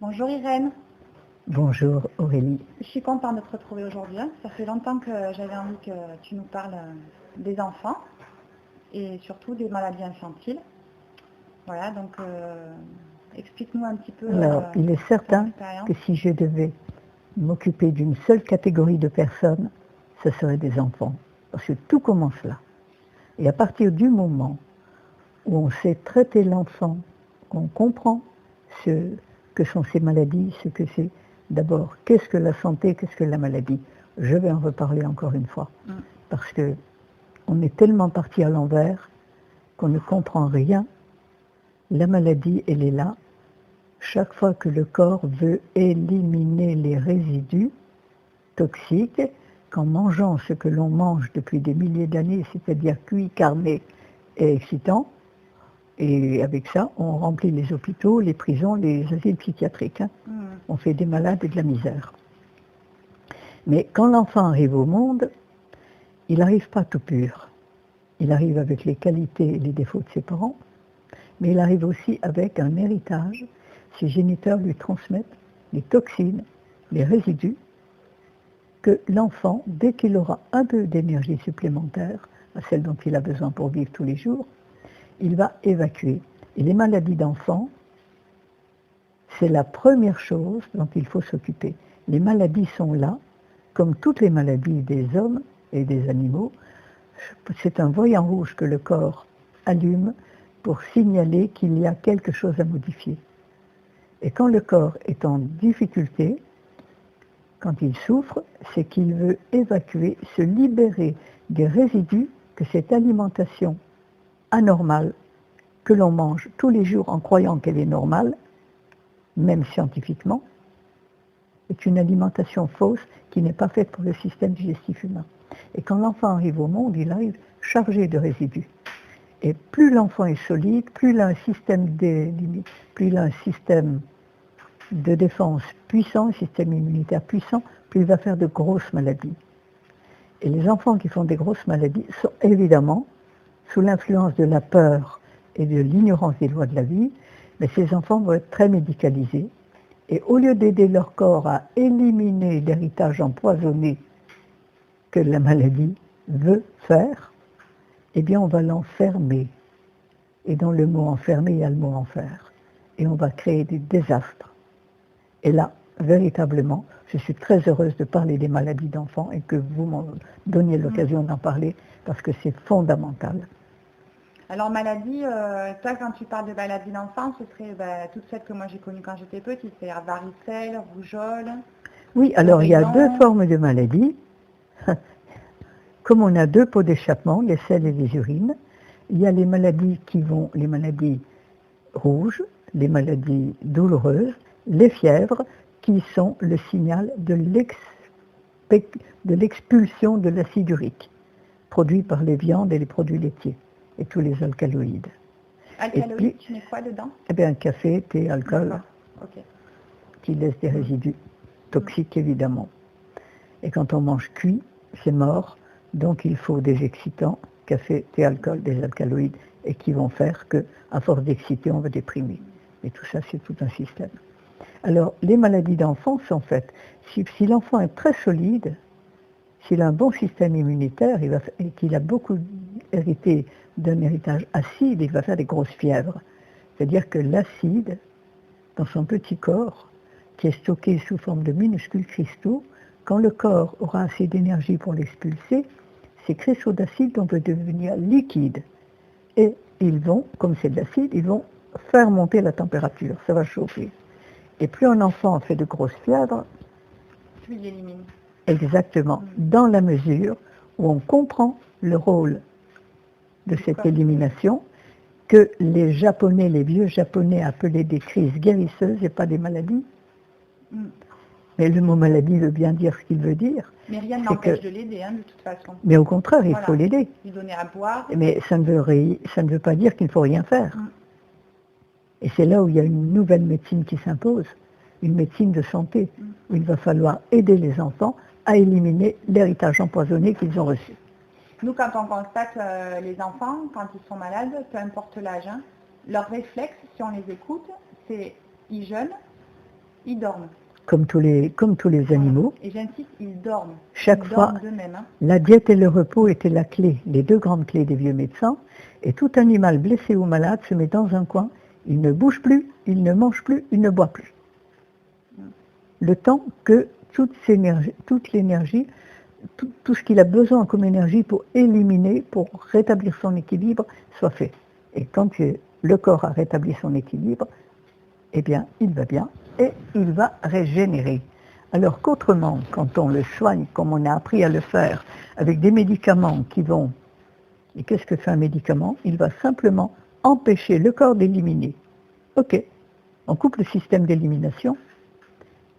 Bonjour Irène. Bonjour Aurélie. Je suis contente de te retrouver aujourd'hui. Ça fait longtemps que j'avais envie que tu nous parles des enfants et surtout des maladies infantiles. Voilà, donc explique-nous un petit peu. Alors, il est certain que si je devais m'occuper d'une seule catégorie de personnes, ce serait des enfants. Parce que tout commence là. Et à partir du moment où on sait traiter l'enfant, qu'on comprend ce que sont ces maladies, ce que c'est d'abord, qu'est-ce que la santé, qu'est-ce que la maladie. Je vais en reparler encore une fois. Parce que on est tellement parti à l'envers qu'on ne comprend rien. La maladie, elle est là. Chaque fois que le corps veut éliminer les résidus toxiques, qu'en mangeant ce que l'on mange depuis des milliers d'années, c'est-à-dire cuit, carné et excitant, et avec ça, on remplit les hôpitaux, les prisons, les asiles psychiatriques. On fait des malades et de la misère. Mais quand l'enfant arrive au monde, il n'arrive pas tout pur. Il arrive avec les qualités et les défauts de ses parents, mais il arrive aussi avec un héritage. Ses géniteurs lui transmettent les toxines, les résidus, que l'enfant, dès qu'il aura un peu d'énergie supplémentaire, à celle dont il a besoin pour vivre tous les jours, il va évacuer. Et les maladies d'enfants, c'est la première chose dont il faut s'occuper. Les maladies sont là, comme toutes les maladies des hommes et des animaux. C'est un voyant rouge que le corps allume pour signaler qu'il y a quelque chose à modifier. Et quand le corps est en difficulté, quand il souffre, c'est qu'il veut évacuer, se libérer des résidus que cette alimentation anormale que l'on mange tous les jours en croyant qu'elle est normale, même scientifiquement, est une alimentation fausse qui n'est pas faite pour le système digestif humain. Et quand l'enfant arrive au monde, il arrive chargé de résidus. Et plus l'enfant est solide, plus il a un système de défense puissant, un système immunitaire puissant, plus il va faire de grosses maladies. Et les enfants qui font des grosses maladies sont évidemment sous l'influence de la peur et de l'ignorance des lois de la vie, mais ces enfants vont être très médicalisés. Et au lieu d'aider leur corps à éliminer l'héritage empoisonné que la maladie veut faire, eh bien on va l'enfermer. Et dans le mot enfermer, il y a le mot enfer. Et on va créer des désastres. Et là, véritablement, je suis très heureuse de parler des maladies d'enfants et que vous m'en donniez l'occasion d'en parler parce que c'est fondamental. Alors maladie, toi quand tu parles de maladie d'enfant, ce serait toutes celles que moi j'ai connues quand j'étais petite, c'est-à-dire varicelle, rougeole. Oui, alors il y a deux formes de maladies. Comme on a deux pots d'échappement, les selles et les urines, il y a les maladies les maladies rouges, les maladies douloureuses, les fièvres, qui sont le signal de l'expulsion de l'acide urique, produit par les viandes et les produits laitiers, et tous les alcaloïdes. Alcaloïdes, tu mets quoi dedans? Eh bien, café, thé, alcool, qui laissent des résidus toxiques, évidemment. Et quand on mange cuit, c'est mort, donc il faut des excitants, café, thé, alcool, des alcaloïdes, et qui vont faire que, à force d'exciter, on va déprimer. Et tout ça, c'est tout un système. Alors, les maladies d'enfants sont faites. Si l'enfant est très solide, s'il a un bon système immunitaire et qu'il a beaucoup hérité d'un héritage acide, il va faire des grosses fièvres. C'est-à-dire que l'acide, dans son petit corps, qui est stocké sous forme de minuscules cristaux, quand le corps aura assez d'énergie pour l'expulser, ces cristaux d'acide vont devenir liquides. Et ils vont, comme c'est de l'acide, ils vont faire monter la température, ça va chauffer. Et plus un enfant fait de grosses fièvres, plus il élimine. Exactement, dans la mesure où on comprend le rôle de cette élimination, que les Japonais, les vieux Japonais appelaient des crises guérisseuses et pas des maladies. Mais le mot maladie veut bien dire ce qu'il veut dire. Mais rien n'empêche de l'aider, de toute façon. Mais au contraire, il faut l'aider. Lui donner à boire. Mais ça ne veut pas dire qu'il ne faut rien faire. Et c'est là où il y a une nouvelle médecine qui s'impose, une médecine de santé, où il va falloir aider les enfants à éliminer l'héritage empoisonné qu'ils ont reçu. Nous, quand on constate les enfants, quand ils sont malades, peu importe l'âge, leur réflexe, si on les écoute, c'est ils jeûnent, Ils dorment. Comme tous les animaux. Et j'insiste, ils dorment. Chaque fois, la diète et le repos étaient la clé, les deux grandes clés des vieux médecins. Et tout animal blessé ou malade se met dans un coin. Il ne bouge plus, il ne mange plus, il ne boit plus. Le temps que toute l'énergie, tout ce qu'il a besoin comme énergie pour éliminer, pour rétablir son équilibre, soit fait. Et quand le corps a rétabli son équilibre, eh bien, il va bien et il va régénérer. Alors qu'autrement, quand on le soigne comme on a appris à le faire, avec des médicaments qui vont... Et qu'est-ce que fait un médicament? Il va simplement empêcher le corps d'éliminer. Ok, on coupe le système d'élimination,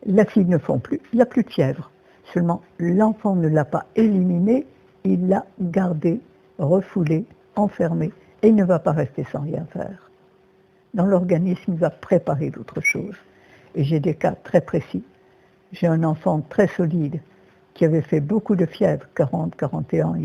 la fille ne fond plus, il n'y a plus de fièvre. Seulement, l'enfant ne l'a pas éliminé, il l'a gardé, refoulé, enfermé, et il ne va pas rester sans rien faire. Dans l'organisme, il va préparer d'autres choses. Et j'ai des cas très précis. J'ai un enfant très solide qui avait fait beaucoup de fièvre, 40, 41 ans.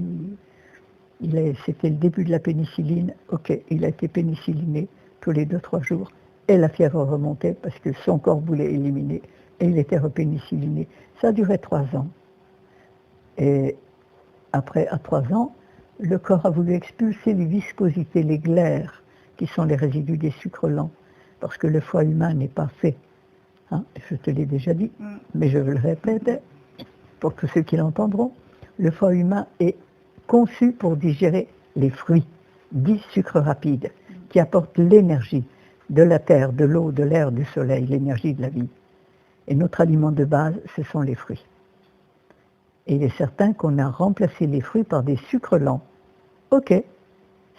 C'était le début de la pénicilline. Ok, il a été pénicilliné tous les 2-3 jours. Et la fièvre remontait parce que son corps voulait éliminer. Et il était repénicilliné. Ça a duré 3 ans. Et après, à 3 ans, le corps a voulu expulser les viscosités, les glaires, qui sont les résidus des sucres lents, parce que le foie humain n'est pas fait. Hein, je te l'ai déjà dit, mais je veux le répéter, pour tous ceux qui l'entendront. Le foie humain est conçu pour digérer les fruits, dits sucres rapides, qui apportent l'énergie de la terre, de l'eau, de l'air, du soleil, l'énergie de la vie. Et notre aliment de base, ce sont les fruits. Et il est certain qu'on a remplacé les fruits par des sucres lents. Ok,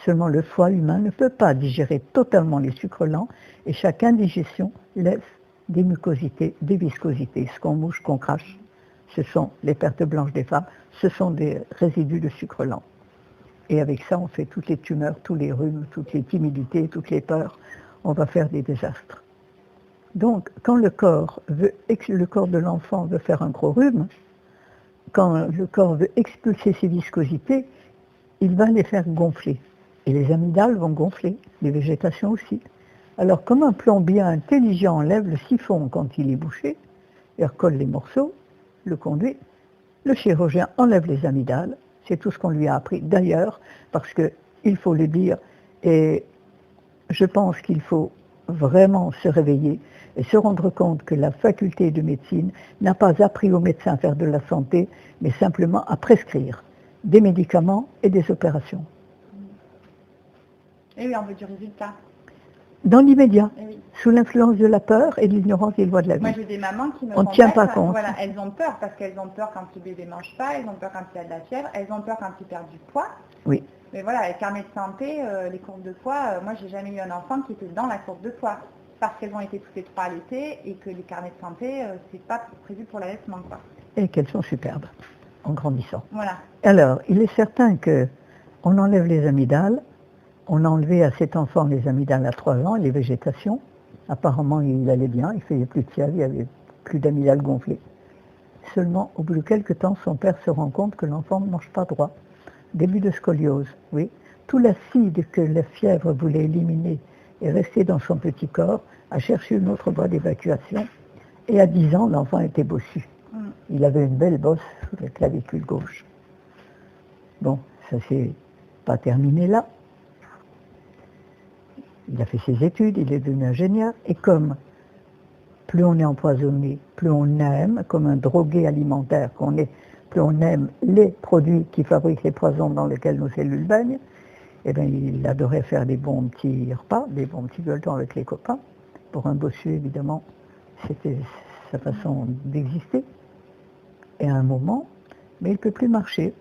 seulement le foie humain ne peut pas digérer totalement les sucres lents et chaque indigestion laisse des mucosités, des viscosités. Ce qu'on mouche, qu'on crache, ce sont les pertes blanches des femmes, ce sont des résidus de sucre lent. Et avec ça, on fait toutes les tumeurs, tous les rhumes, toutes les timidités, toutes les peurs. On va faire des désastres. Donc, quand le corps de l'enfant veut faire un gros rhume, quand le corps veut expulser ses viscosités, il va les faire gonfler. Et les amygdales vont gonfler, les végétations aussi. Alors, comme un plombier intelligent enlève le siphon quand il est bouché, et recolle les morceaux, le conduit, le chirurgien enlève les amygdales. C'est tout ce qu'on lui a appris. D'ailleurs, parce qu'il faut le dire, et je pense qu'il faut vraiment se réveiller et se rendre compte que la faculté de médecine n'a pas appris aux médecins à faire de la santé, mais simplement à prescrire des médicaments et des opérations. Et oui, on veut du résultat. Dans l'immédiat, oui. Sous l'influence de la peur et de l'ignorance des lois de la vie. Moi, j'ai des mamans qui me on ne tient pas compte. Voilà, elles ont peur parce qu'elles ont peur quand le bébé ne mange pas, elles ont peur quand il y a de la fièvre, elles ont peur quand il perd du poids. Oui. Mais voilà, les carnets de santé, les courbes de poids, moi, j'ai jamais eu un enfant qui était dans la courbe de poids. Parce qu'elles ont été toutes les 3 allaitées et que les carnets de santé, c'est pas prévu pour l'allaitement, quoi. Et qu'elles sont superbes en grandissant. Voilà. Alors, il est certain qu'on enlève les amygdales. On a enlevé à cet enfant les amygdales à 3 ans, les végétations. Apparemment, il allait bien, il faisait plus de fièvre, il n'y avait plus d'amygdales gonflées. Seulement, au bout de quelques temps, son père se rend compte que l'enfant ne mange pas droit. Début de scoliose, oui. Tout l'acide que la fièvre voulait éliminer est resté dans son petit corps, a cherché une autre voie d'évacuation. Et à 10 ans, l'enfant était bossu. Il avait une belle bosse sous la clavicule gauche. Bon, ça s'est pas terminé là. Il a fait ses études, il est devenu ingénieur, et comme plus on est empoisonné, plus on aime, comme un drogué alimentaire qu'on est, plus on aime les produits qui fabriquent les poisons dans lesquels nos cellules baignent, eh bien, il adorait faire des bons petits repas, des bons petits gueuletons avec les copains. Pour un bossu, évidemment, c'était sa façon d'exister. Et à un moment, mais il ne peut plus marcher.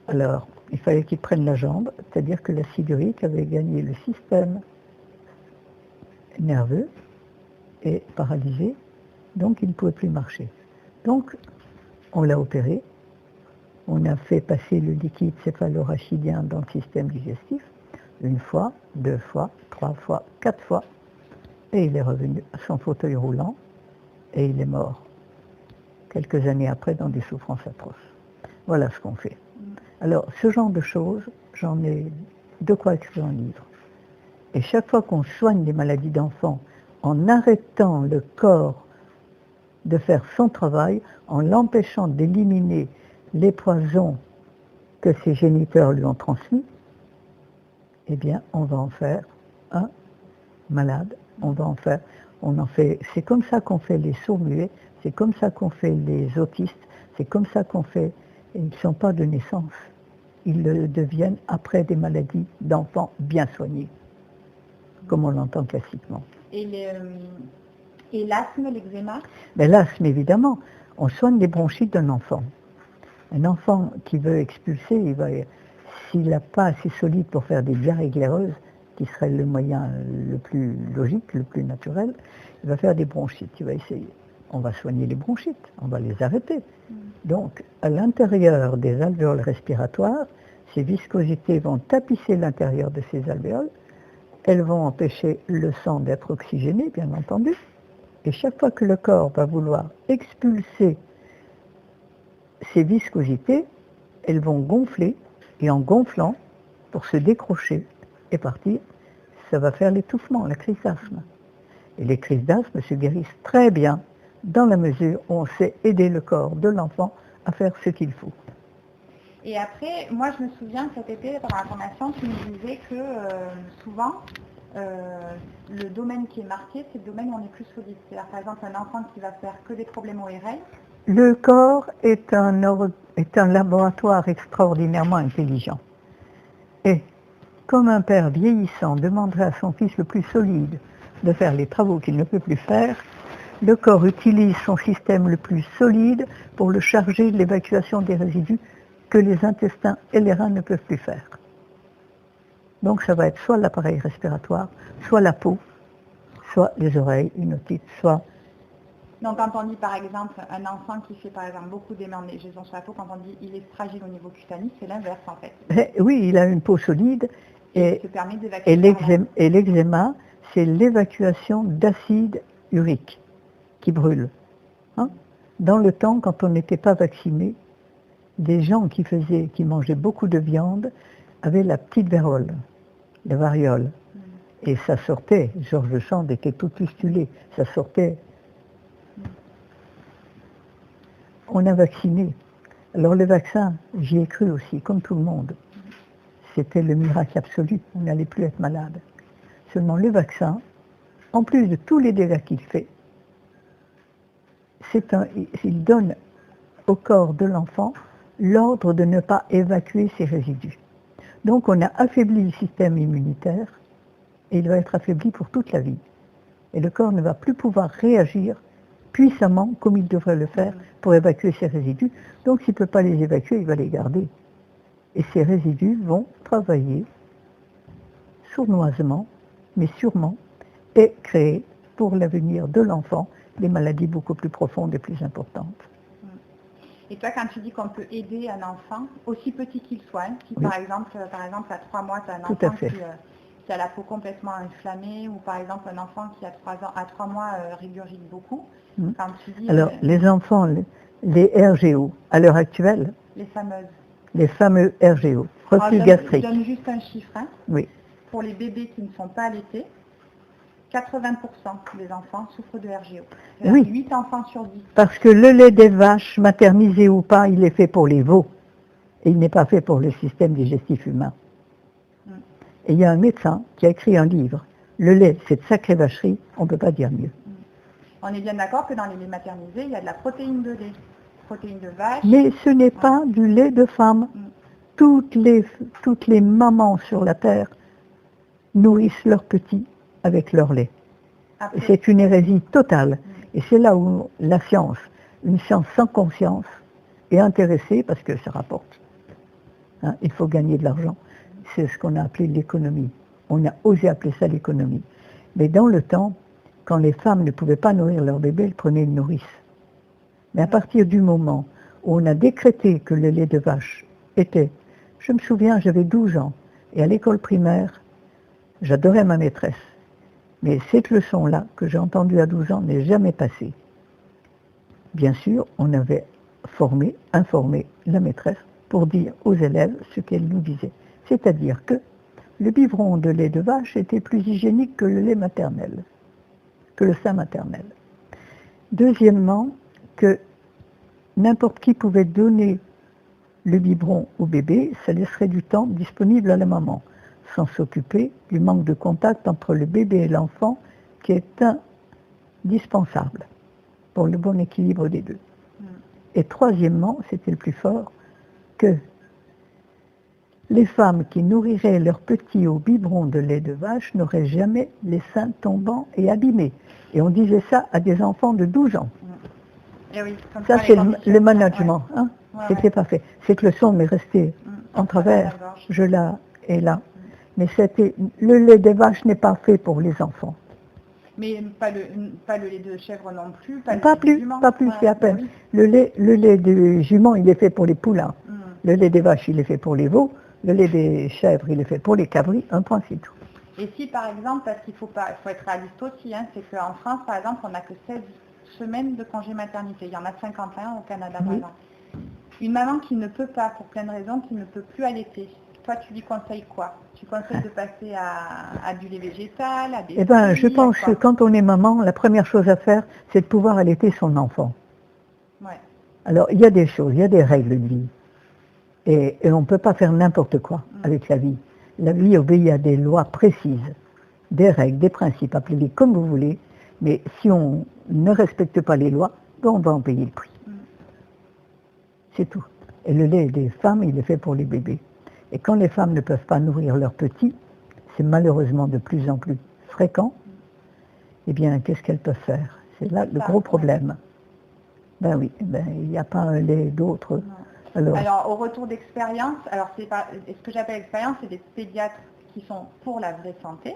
Alors, il fallait qu'il prenne la jambe, c'est-à-dire que l'acide urique avait gagné le système nerveux et paralysé, donc il ne pouvait plus marcher. Donc, on l'a opéré, on a fait passer le liquide céphalorachidien dans le système digestif, 1 fois, 2 fois, 3 fois, 4 fois, et il est revenu à son fauteuil roulant, et il est mort, quelques années après, dans des souffrances atroces. Voilà ce qu'on fait. Alors, ce genre de choses, j'en ai de quoi écrire un livre. Et chaque fois qu'on soigne les maladies d'enfants, en arrêtant le corps de faire son travail en l'empêchant d'éliminer les poisons que ses géniteurs lui ont transmis, eh bien, on va en faire un malade, on en fait, c'est comme ça qu'on fait les sourds-muets, c'est comme ça qu'on fait les autistes, c'est comme ça qu'on fait, et ils ne sont pas de naissance, ils le deviennent après des maladies d'enfants bien soignés, comme on l'entend classiquement. Et l'asthme, l'eczéma? Mais l'asthme, évidemment, on soigne les bronchites d'un enfant. Un enfant qui veut expulser, s'il n'a pas assez solide pour faire des diarrhées glaireuses, qui serait le moyen le plus logique, le plus naturel, il va faire des bronchites, il va essayer. On va soigner les bronchites, on va les arrêter. Donc, à l'intérieur des alvéoles respiratoires, ces viscosités vont tapisser l'intérieur de ces alvéoles, elles vont empêcher le sang d'être oxygéné, bien entendu, et chaque fois que le corps va vouloir expulser ces viscosités, elles vont gonfler, et en gonflant, pour se décrocher et partir, ça va faire l'étouffement, la crise d'asthme. Et les crises d'asthme se guérissent très bien dans la mesure où on sait aider le corps de l'enfant à faire ce qu'il faut. Et après, moi je me souviens cet été, par la formation, tu me disais que souvent, le domaine qui est marqué, c'est le domaine où on est plus solide. C'est-à-dire par exemple un enfant qui va faire que des problèmes ORL. Le corps est un laboratoire extraordinairement intelligent. Et comme un père vieillissant demanderait à son fils le plus solide de faire les travaux qu'il ne peut plus faire, le corps utilise son système le plus solide pour le charger de l'évacuation des résidus que les intestins et les reins ne peuvent plus faire. Donc ça va être soit l'appareil respiratoire, soit la peau, soit les oreilles, une otite, soit... Donc quand on dit par exemple un enfant qui fait par exemple beaucoup d'éménagement sur la peau, quand on dit il est fragile au niveau cutané, c'est l'inverse en fait. Oui, il a une peau solide et l'eczéma, c'est l'évacuation d'acide urique qui brûle. Dans le temps, quand on n'était pas vacciné, des gens qui mangeaient beaucoup de viande avaient la petite vérole, la variole. Et ça sortait, Georges Sand était tout pustulé, ça sortait. On a vacciné. Alors le vaccin, j'y ai cru aussi, comme tout le monde. C'était le miracle absolu, on n'allait plus être malade. Seulement le vaccin, en plus de tous les dégâts qu'il fait, il donne au corps de l'enfant l'ordre de ne pas évacuer ses résidus. Donc on a affaibli le système immunitaire et il va être affaibli pour toute la vie. Et le corps ne va plus pouvoir réagir puissamment comme il devrait le faire pour évacuer ses résidus. Donc s'il ne peut pas les évacuer, il va les garder. Et ces résidus vont travailler sournoisement, mais sûrement, et créer pour l'avenir de l'enfant des maladies beaucoup plus profondes et plus importantes. Et toi, quand tu dis qu'on peut aider un enfant, aussi petit qu'il soit, si oui. par exemple à 3 mois, tu as un enfant qui a la peau complètement inflammée, ou par exemple un enfant qui à 3 mois régurgite beaucoup, quand tu dis... Alors, les enfants, les RGO, à l'heure actuelle, les fameux RGO, reflux gastrique. Je donne juste un chiffre. Oui. Pour les bébés qui ne sont pas allaités, 80% des enfants souffrent de RGO. Oui. 8 enfants sur 10. Parce que le lait des vaches, maternisé ou pas, il est fait pour les veaux. Et il n'est pas fait pour le système digestif humain. Et il y a un médecin qui a écrit un livre. Le lait, c'est de sacrée vacherie, on ne peut pas dire mieux. On est bien d'accord que dans les laits maternisés, il y a de la protéine de lait, protéine de vache. Mais ce n'est pas du lait de femme. Toutes les mamans sur la terre nourrissent leurs petits avec leur lait. C'est une hérésie totale. Et c'est là où la science, une science sans conscience, est intéressée parce que ça rapporte. Il faut gagner de l'argent. C'est ce qu'on a appelé l'économie. On a osé appeler ça l'économie. Mais dans le temps, quand les femmes ne pouvaient pas nourrir leur bébé, elles prenaient une nourrice. Mais à partir du moment où on a décrété que le lait de vache était... Je me souviens, j'avais 12 ans, et à l'école primaire, j'adorais ma maîtresse. Mais cette leçon-là, que j'ai entendue à 12 ans, n'est jamais passée. Bien sûr, on avait informé la maîtresse pour dire aux élèves ce qu'elle nous disait. C'est-à-dire que le biberon de lait de vache était plus hygiénique que le lait maternel, que le sein maternel. Deuxièmement, que n'importe qui pouvait donner le biberon au bébé, ça laisserait du temps disponible à la maman, sans s'occuper du manque de contact entre le bébé et l'enfant, qui est indispensable pour le bon équilibre des deux. Et troisièmement, c'était le plus fort, que les femmes qui nourriraient leurs petits au biberon de lait de vache n'auraient jamais les seins tombants et abîmés. Et on disait ça à des enfants de 12 ans. Et oui, ça, c'est le management. Ouais. Hein, c'était pas fait. Cette leçon m'est restée en travers. Je la ai là. Mais le lait des vaches n'est pas fait pour les enfants. Mais pas le lait de chèvre non plus. Pas plus, c'est à peine. Oui. Le lait de jument, il est fait pour les poulains. Le lait des vaches, il est fait pour les veaux. Le lait des chèvres, il est fait pour les cabris. Un point, c'est tout. Et si, par exemple, parce qu'il faut être réaliste aussi, hein, c'est qu'en France, par exemple, on n'a que 16 semaines de congé maternité. Il y en a 51 au Canada, par exemple. Une maman qui ne peut pas, pour plein de raisons, qui ne peut plus allaiter, toi, tu lui conseilles quoi? Tu conseilles de passer à du lait végétal, à des Eh bien, je pense que quand on est maman, la première chose à faire, c'est de pouvoir allaiter son enfant. Ouais. Alors, il y a des choses, il y a des règles de vie. Et on ne peut pas faire n'importe quoi avec la vie. La vie obéit à des lois précises, des règles, des principes, appelez-les comme vous voulez. Mais si on ne respecte pas les lois, ben on va en payer le prix. C'est tout. Et le lait des femmes, il est fait pour les bébés. Et quand les femmes ne peuvent pas nourrir leurs petits, c'est malheureusement de plus en plus fréquent, eh bien, qu'est-ce qu'elles peuvent faire? C'est là le gros problème. Ben oui, il n'y a pas un lait d'autre. Alors, au retour d'expérience, ce que j'appelle expérience, c'est des pédiatres qui sont pour la vraie santé,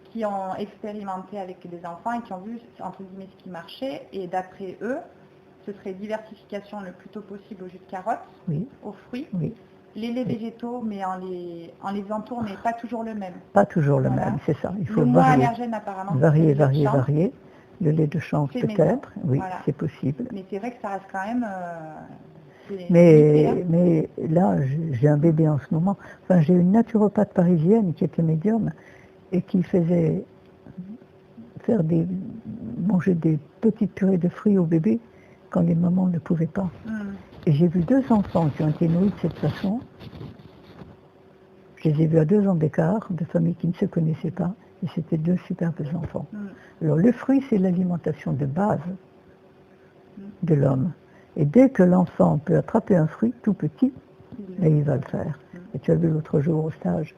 qui ont expérimenté avec des enfants et qui ont vu, entre guillemets, ce qui marchait. Et d'après eux, ce serait diversification le plus tôt possible au jus de carotte, aux fruits, les laits végétaux, mais en les entoure, mais pas toujours le même. Pas toujours le même, c'est ça. Il faut moins allergène, apparemment. Varier. Le lait de chanvre peut-être, c'est possible. Mais c'est vrai que ça reste quand même... mais là, j'ai un bébé en ce moment. Enfin, j'ai une naturopathe parisienne qui était médium et qui faisait manger des petites purées de fruits au bébé quand les mamans ne pouvaient pas. Et j'ai vu 2 enfants qui ont été nourris de cette façon. Je les ai vus à 2 ans d'écart, de familles qui ne se connaissaient pas, et c'était 2 superbes enfants. Alors le fruit, c'est l'alimentation de base de l'homme. Et dès que l'enfant peut attraper un fruit tout petit, là, il va le faire. Et tu as vu l'autre jour au stage,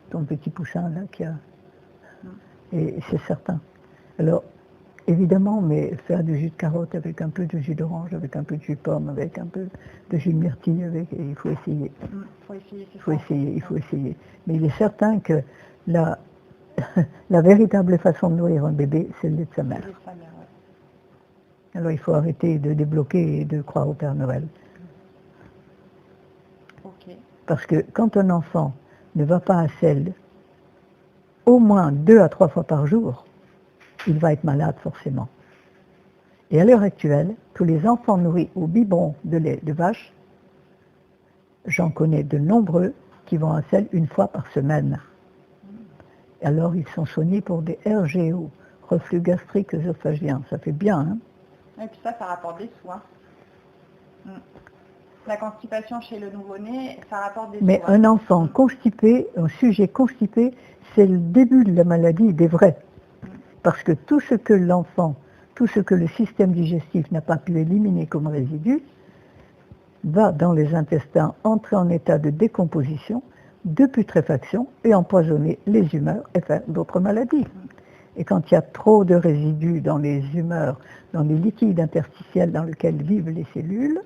ton petit poussin là qui a... Et c'est certain. Alors, évidemment, mais faire du jus de carotte avec un peu de jus d'orange, avec un peu de jus de pomme, avec un peu de jus de myrtille, il faut essayer. Il faut essayer. Mais il est certain que la véritable façon de nourrir un bébé, c'est le lait de sa mère. Alors il faut arrêter de débloquer et de croire au Père Noël. Parce que quand un enfant ne va pas à selle au moins 2 à 3 fois par jour, il va être malade forcément. Et à l'heure actuelle, tous les enfants nourris au biberon de lait de vache, j'en connais de nombreux qui vont à selle 1 fois par semaine. Et alors ils sont soignés pour des RGO, reflux gastrique œsophagien. Ça fait bien, hein? Et puis ça rapporte des sous. La constipation chez le nouveau-né, ça rapporte des sous. Mais un enfant constipé, un sujet constipé, c'est le début de la maladie des vrais. Parce que tout ce que le système digestif n'a pas pu éliminer comme résidu, va dans les intestins entrer en état de décomposition, de putréfaction et empoisonner les humeurs et faire d'autres maladies. Et quand il y a trop de résidus dans les humeurs, dans les liquides interstitiels dans lesquels vivent les cellules,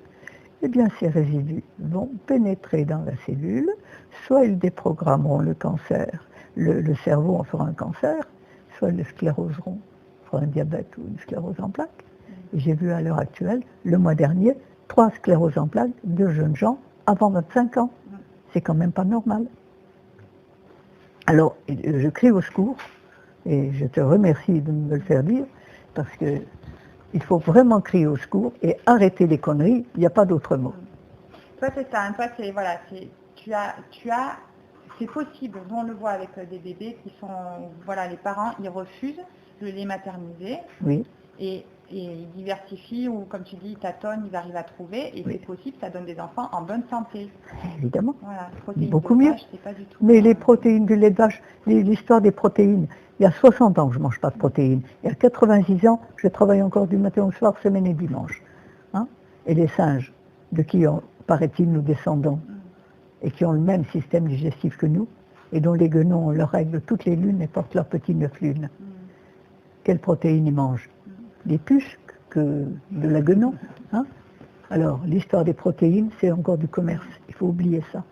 eh bien ces résidus vont pénétrer dans la cellule, soit ils déprogrammeront le cancer, le cerveau en fera un cancer, soit ils le scléroseront, fera un diabète ou une sclérose en plaques. Et j'ai vu à l'heure actuelle, le mois dernier, 3 scléroses en plaques de jeunes gens avant 25 ans. C'est quand même pas normal. Alors, je crie au secours, et je te remercie de me le faire dire, parce que il faut vraiment crier au secours et arrêter les conneries, il n'y a pas d'autre mot. Toi, c'est ça, toi, c'est, c'est possible, nous on le voit avec des bébés qui sont, les parents, ils refusent le lait maternisé. Oui. Et Et ils diversifient, ou comme tu dis, ils tâtonnent, ils arrivent à trouver, et c'est possible, ça donne des enfants en bonne santé. Évidemment. Voilà, protéines beaucoup de mieux. vache, c'est pas du tout... Mais les protéines du lait de vache, l'histoire des protéines, il y a 60 ans que je ne mange pas de protéines. Il y a 86 ans, je travaille encore du matin au soir, semaine et dimanche. Hein, et les singes, de qui, paraît-il, nous descendons, et qui ont le même système digestif que nous, et dont les guenons ont leurs règles toutes les lunes et portent leurs petits 9 lunes. Quelles protéines ils mangent? Des puces que de la guenon. Hein. Alors, l'histoire des protéines, c'est encore du commerce. Il faut oublier ça.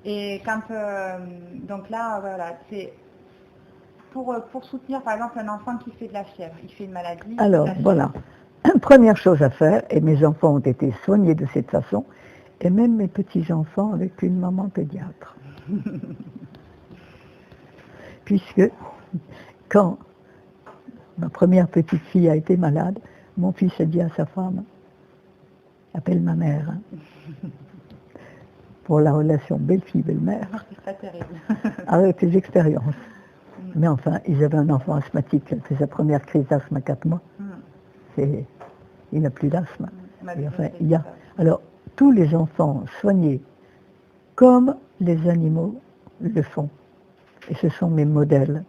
Et quand, donc là, voilà, c'est pour soutenir, par exemple, un enfant qui fait de la fièvre, il fait une maladie. Alors, voilà. Première chose à faire, et mes enfants ont été soignés de cette façon, et même mes petits-enfants avec une maman pédiatre. Puisque, quand ma première petite fille a été malade, mon fils a dit à sa femme, appelle ma mère, hein, pour la relation belle-fille, belle-mère, c'est pas terrible. avec les expériences. Mais enfin, ils avaient un enfant asthmatique qui a fait sa première crise d'asthme à 4 mois. Il n'a plus d'asthme. Enfin, alors, tous les enfants soignés comme les animaux le font. Et ce sont mes modèles.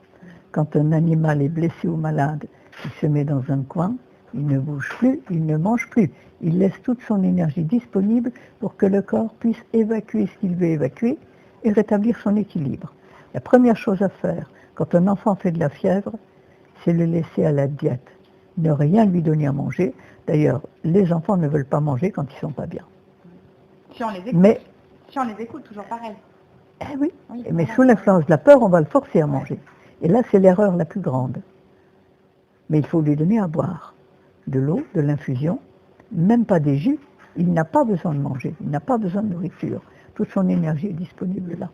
Quand un animal est blessé ou malade, il se met dans un coin, il ne bouge plus, il ne mange plus. Il laisse toute son énergie disponible pour que le corps puisse évacuer ce qu'il veut évacuer et rétablir son équilibre. La première chose à faire, quand un enfant fait de la fièvre, c'est le laisser à la diète. Ne rien lui donner à manger. D'ailleurs, les enfants ne veulent pas manger quand ils ne sont pas bien. Si on les écoute, si on les écoute, toujours pareil. Eh oui, mais sous l'influence de la peur, on va le forcer à manger. Et là, c'est l'erreur la plus grande. Mais il faut lui donner à boire de l'eau, de l'infusion, même pas des jus. Il n'a pas besoin de manger, il n'a pas besoin de nourriture. Toute son énergie est disponible là.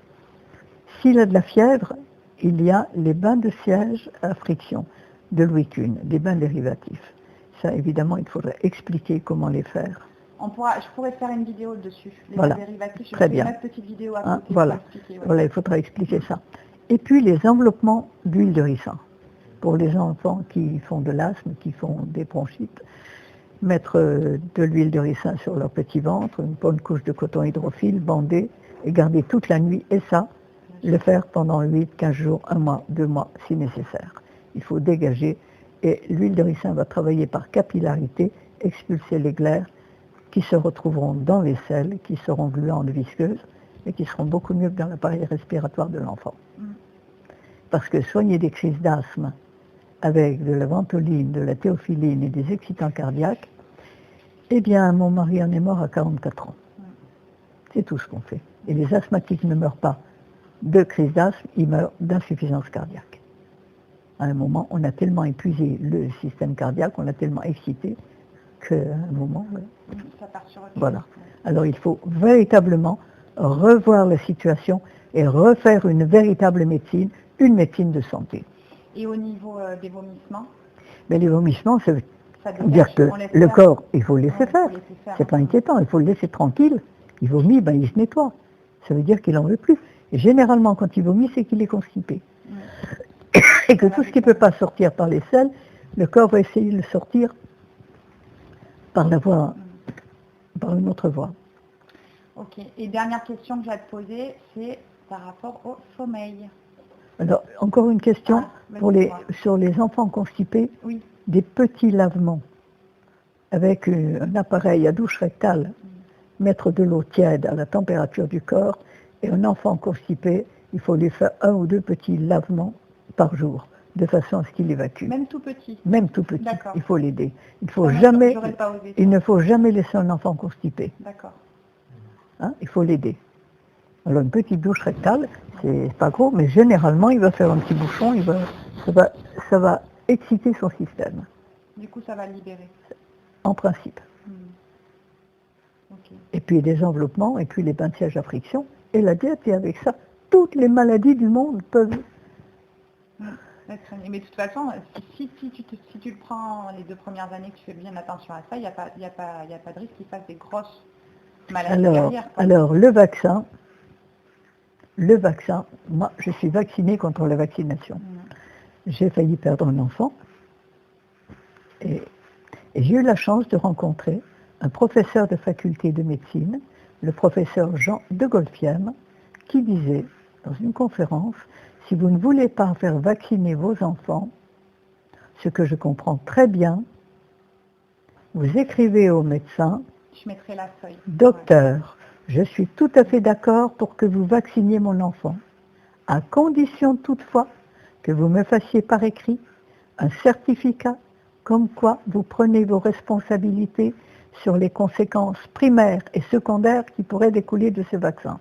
S'il a de la fièvre, il y a les bains de siège à friction de Louis Kuhn, des bains dérivatifs. Ça, évidemment, il faudrait expliquer comment les faire. Je pourrais faire une vidéo dessus. Les voilà. bains dérivatifs, je Très fais bien. une petite vidéo à côté. Hein, voilà. Pour expliquer, Voilà, il faudra expliquer ça. Et puis les enveloppements d'huile de ricin. Pour les enfants qui font de l'asthme, qui font des bronchites, mettre de l'huile de ricin sur leur petit ventre, une bonne couche de coton hydrophile, bander et garder toute la nuit. Et ça, le faire pendant 8, 15 jours, 1 mois, 2 mois, si nécessaire. Il faut dégager. Et l'huile de ricin va travailler par capillarité, expulser les glaires qui se retrouveront dans les selles, qui seront gluantes, visqueuses, et qui seront beaucoup mieux que dans l'appareil respiratoire de l'enfant. Parce que soigner des crises d'asthme avec de la ventoline, de la théophiline et des excitants cardiaques, eh bien, mon mari en est mort à 44 ans. C'est tout ce qu'on fait. Et les asthmatiques ne meurent pas de crise d'asthme, ils meurent d'insuffisance cardiaque. À un moment, on a tellement épuisé le système cardiaque, on a tellement excité, qu'à un moment, ça part sur autre voilà. chose. Alors il faut véritablement revoir la situation et refaire une véritable médecine, une médecine de santé. Et au niveau des vomissements? Mais les vomissements, ça veut dire que le corps, il faut le laisser faire. C'est pas inquiétant, il faut le laisser tranquille. Il vomit, ben, il se nettoie. Ça veut dire qu'il n'en veut plus. Et généralement, quand il vomit, c'est qu'il est constipé. Et que tout ce qui ne peut pas sortir par les selles, le corps va essayer de le sortir par la voie, par une autre voie. Ok. Et dernière question que j'ai à te poser, c'est par rapport au sommeil. Alors, encore une question sur les enfants constipés. Oui. Des petits lavements avec un appareil à douche rectale, mettre de l'eau tiède à la température du corps, et un enfant constipé, il faut lui faire 1 ou 2 petits lavements par jour, de façon à ce qu'il évacue. Même tout petit? Même tout petit, il faut l'aider. Il ne faut jamais laisser un enfant constipé. D'accord. Hein, il faut l'aider. Alors une petite douche rectale, c'est pas gros, mais généralement il va faire un petit bouchon, ça va exciter son système. Du coup ça va libérer? En principe. Okay. Et puis des enveloppements, et puis les bains de siège à friction, et la diète, et avec ça, toutes les maladies du monde peuvent... Mais de toute façon, si tu le prends les 2 premières années, que tu fais bien attention à ça, il n'y a pas de risque qu'il fasse des grosses maladies derrière. Alors, le vaccin, moi je suis vaccinée contre la vaccination. J'ai failli perdre un enfant, et Et j'ai eu la chance de rencontrer un professeur de faculté de médecine, le professeur Jean de Golfiem, qui disait dans une conférence, si vous ne voulez pas faire vacciner vos enfants, ce que je comprends très bien, vous écrivez au médecin, je mettrai la feuille. Docteur, je suis tout à fait d'accord pour que vous vacciniez mon enfant, à condition toutefois que vous me fassiez par écrit un certificat comme quoi vous prenez vos responsabilités sur les conséquences primaires et secondaires qui pourraient découler de ce vaccin.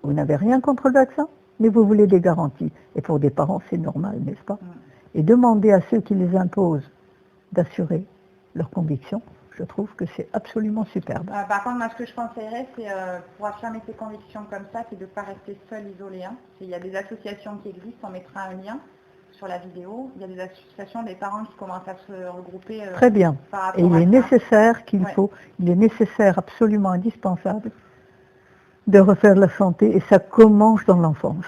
Vous n'avez rien contre le vaccin, mais vous voulez des garanties. Et pour des parents, c'est normal, n'est-ce pas? Et demander à ceux qui les imposent d'assurer leurs convictions, je trouve que c'est absolument superbe. Par contre, moi, ce que je conseillerais, c'est pour affirmer ses convictions comme ça, c'est de ne pas rester seul, isolé. Hein. Il y a des associations qui existent, on mettra un lien sur la vidéo. Il y a des associations, des parents qui commencent à se regrouper. Très bien. Et il est nécessaire il est nécessaire, absolument indispensable, de refaire la santé, et ça commence dans l'enfance.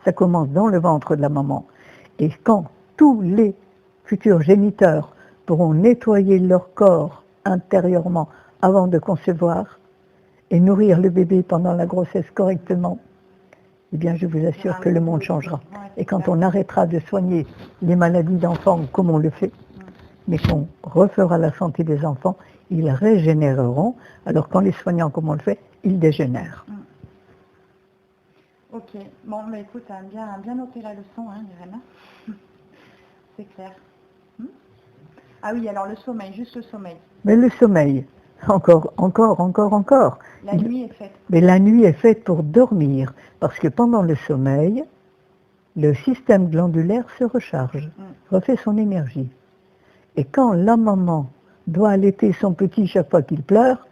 Ça commence dans le ventre de la maman. Et quand tous les futurs géniteurs pourront nettoyer leur corps intérieurement avant de concevoir et nourrir le bébé pendant la grossesse correctement, eh bien je vous assure que le monde changera. Et quand on arrêtera de soigner les maladies d'enfants comme on le fait, mais qu'on refera la santé des enfants, ils régénéreront, alors qu'en les soignant comme on le fait, ils dégénèrent. Ok, bon, mais écoute, tu as bien noté la leçon, hein, Irène. C'est clair. Ah oui, alors le sommeil, juste le sommeil. Mais le sommeil, encore. La nuit est faite. Mais la nuit est faite pour dormir, parce que pendant le sommeil, le système glandulaire se recharge, refait son énergie. Et quand la maman doit allaiter son petit chaque fois qu'il pleure,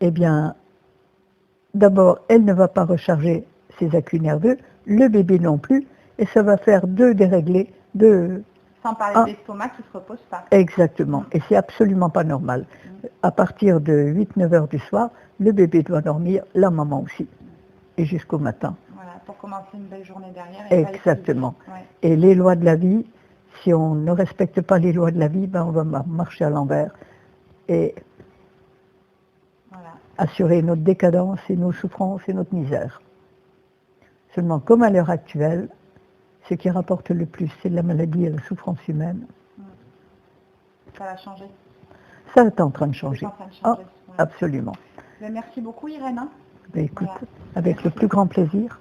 eh bien, d'abord, elle ne va pas recharger ses accus nerveux, le bébé non plus, et ça va faire deux déréglés, sans parler de l'estomac qui ne se repose pas. Exactement, et c'est absolument pas normal. À partir de 8-9 heures du soir, le bébé doit dormir, la maman aussi, et jusqu'au matin. Voilà, pour commencer une belle journée derrière. Exactement. Et les lois de la vie, si on ne respecte pas les lois de la vie, ben on va marcher à l'envers et assurer notre décadence et nos souffrances et notre misère. Seulement, comme à l'heure actuelle, ce qui rapporte le plus, c'est la maladie et la souffrance humaine. Ça va changer. Ça est en train de changer. Ah, absolument. Merci beaucoup, Irène. Ben, écoute, avec le plus grand plaisir.